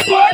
What?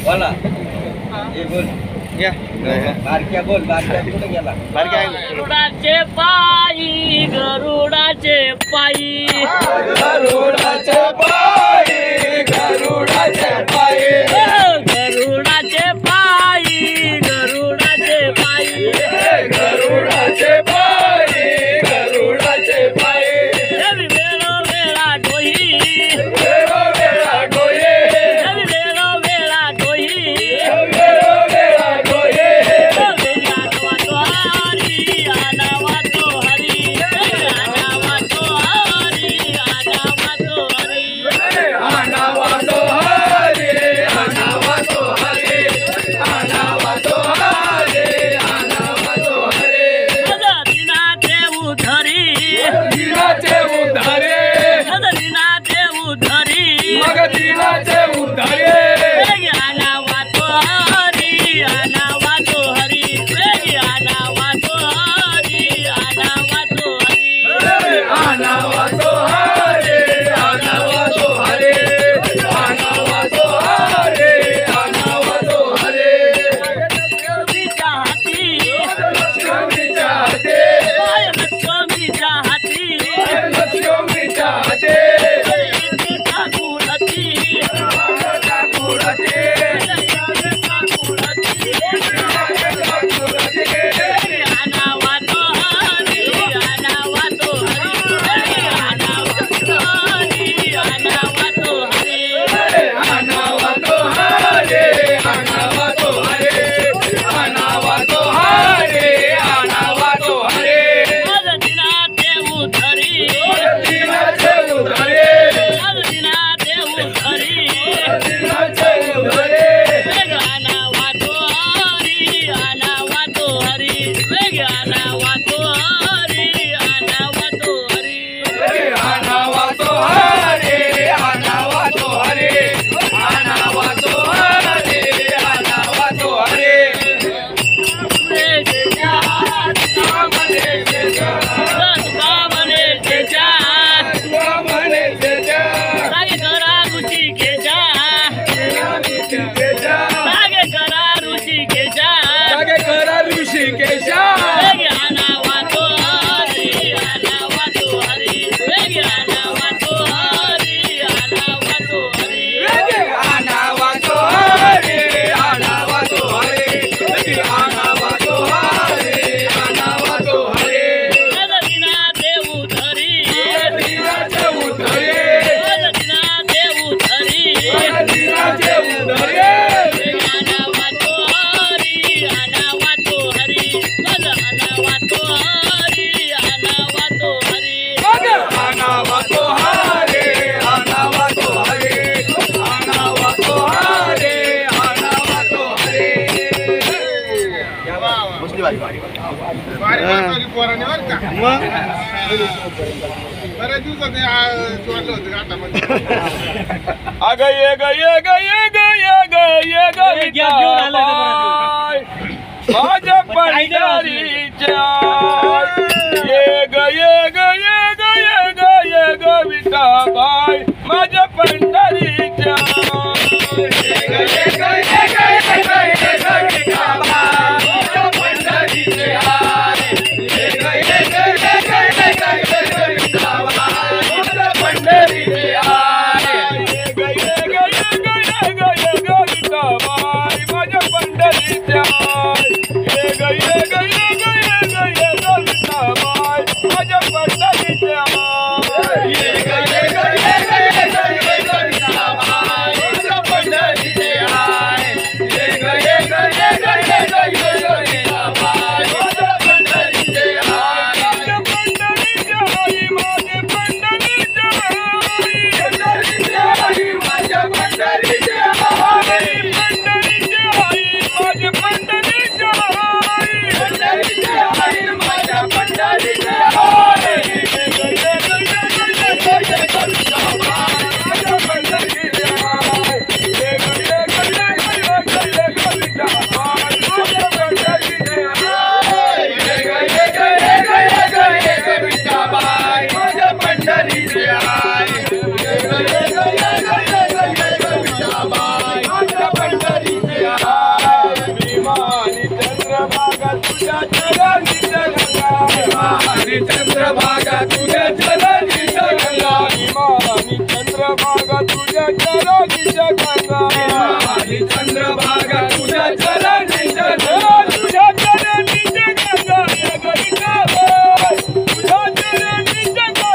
बोला ये बोल या बारक्या बोल बारक्या कुठे गेला गरुडाचे पायी गरुडाचे पायी गरुडाचे पायी गरुडाचे पायी गरुडाचे पायी गरुडाचे पायी गरुडाचे पायी गरुडाचे पायी वेळोवेळा डोही वेळोवेळा डोळे वेळोवेळा डोही वेळोवेळा डोळे आनावा तो हरी आनावा तो हरी आनावा तो हरी आनावा तो हरी आनावा तो हरे आनावा तो हरे आनावा तो हरे आनावा तो हरे दिनाचे उधरी दिनाचे उद्धारे दिनाचे उधरी मग दिनाचे उद्धारे आनावा तो हरी आनावा तो हरी आनावा तो हरी आनावा तो हरी आनावा तो हरे आनावा तो हरे आनावा तो हरे आनावा तो हरे लक्ष्मीच्या हाती लक्ष्मीच्या हाते लक्ष्मीच्या हाती लक्ष्मीच्या हाते ठाकूरची ठाकुराचे आनावा तो हरी आनावा तो हरी आनावा तो हरी आनावा तो हरी आनावा तो हरे आनावा तो हरे आनावा तो हरे आनावा तो हरे दिनाचे उधरी दिनाचे उद्धारे दिनाचे उधरी दिनाचे उद्धारे आनावा तो हरी आनावा तो हरी आनावा तो हरी आनावा तो हरी आनावा तो हरे आनावा तो हरे आनावा तो हरे आनावा तो हरे म्हणे त्याच्या म्हणे त्याच्या रागे करा रुची घेजा रागे करा रुची घेजा जागे करा ऋषिकेशा आनावा तो हरी आनावा तो हरी आनावा तो हरी आनावा तो हरी आनावा तो हरे आनावा तो हरे आनावा तो हरे आनावा तो हरे दिनाचे उधरी दिनाचे उद्धारे दिनाचे उधरी दिनाचे उद्धारे आनावा तो हरी आनावा तो हरी आनावा तो हरी आनावा तो हरी आनावा तो हरे आनावा तो हरे आनावा तो हरे आनावा तो हरे बऱ्याच दिवसात सोडलं होतं घाटामध्ये अग ये ग ये ग ये ग ये ग ये ग विठाबाई, माझ्या पंढरीच्या ये ग ये ग ये ग ये ग ये ग विठाबाई, माझ्या पंढरीच्या ये ग ये ग ये ग ये ग ये ग विठाबाई, माझ्या पंढरीच्या ये ग ये ग ये ग ये ग ये ग विठाबाई, माझ्या पंढरीच्या ये ग ये ग ये ग ये ग ये ग चंद्रभागा तुझ्या चरणी गंगा भीमानी चंद्रभागा तुझ्या चरणी गंगा भीमानी चंद्रभागा तुझ्या चरणी गंगा तुझ्या चरणी गंगा ये गंगा तुझ्या चरणी गंगा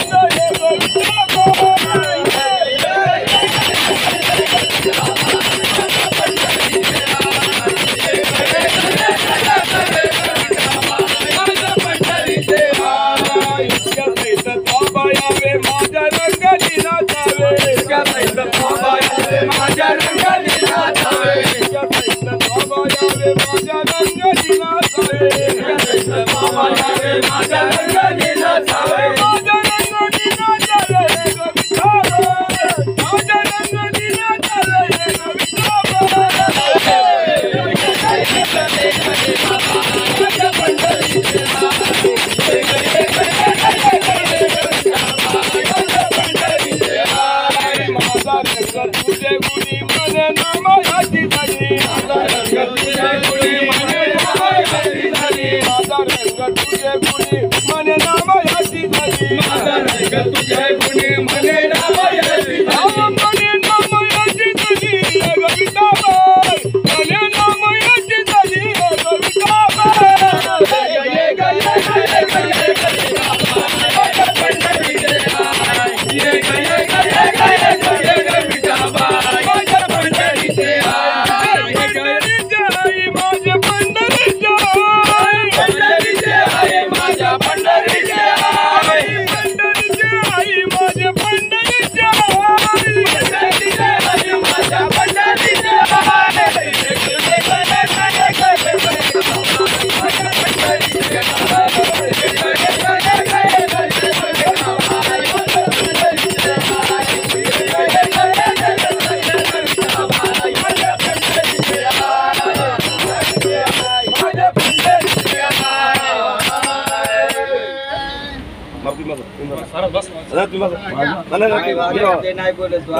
ये नाही बोलत तू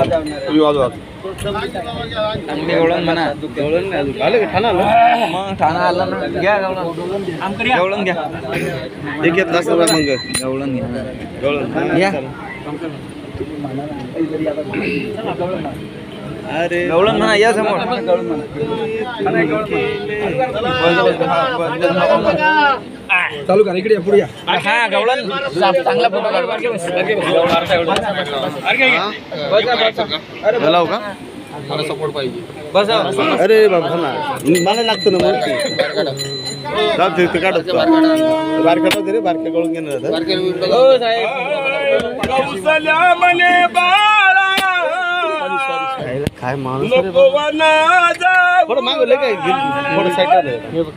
आजावणार गवळण म्हणा गवळण नाही आलं का ठाणा आलं मग ठाणा आलं ना घ्या गवळण घ्या एक घेतला सगळं मग गवळण घ्या गवळण घ्या अरे गवळण म्हणा या समोर चालू करा इकडे पुढे या हा गवळण चांगला फोटो हॅलो का मला सपोर्ट पाहिजे बस अरे बाबा ना मला लागतं ना मूर्ती काढ बारका रे बारक्या गळून घेणार काय माणूस मागवलं काय थोडं साईड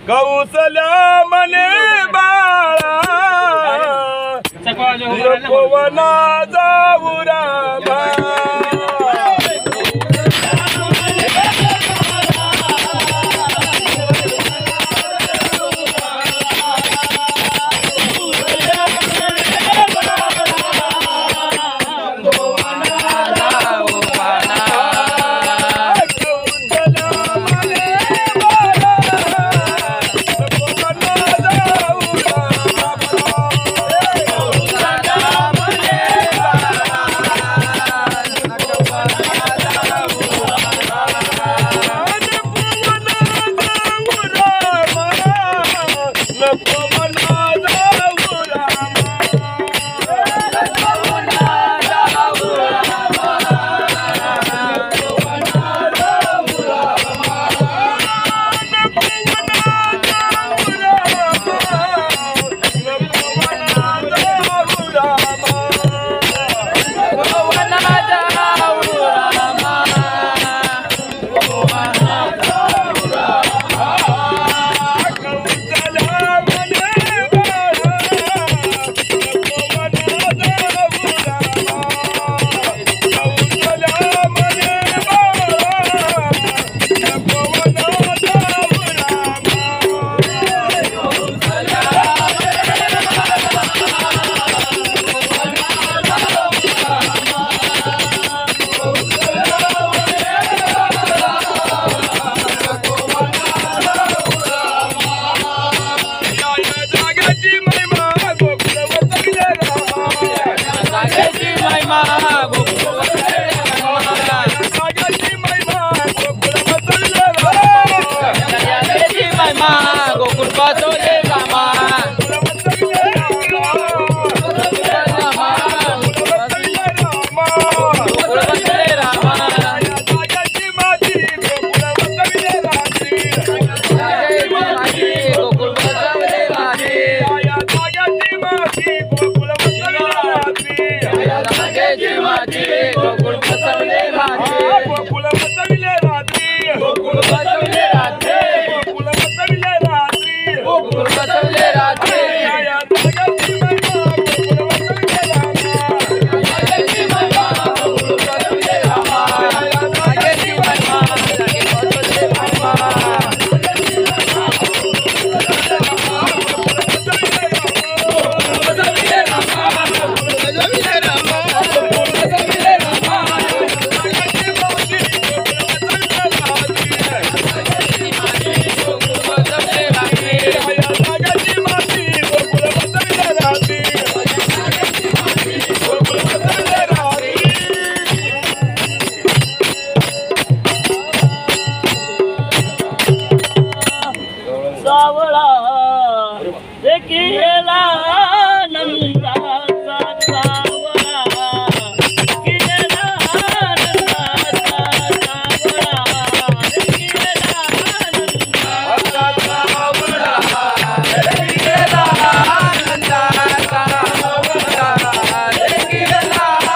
कौसल्या मने बाळा पवना जाऊरा सावळा केला नंदाचा सावळा केला नंदाचा सावळा केला नंदाचा सावळा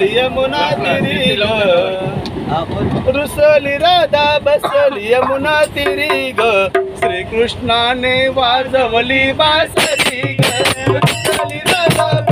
यमुना तिरी ग रुसली राधा बसली यमुना तिरी ग श्रीकृष्णाने वाजवली बासरी ग रुसली राधा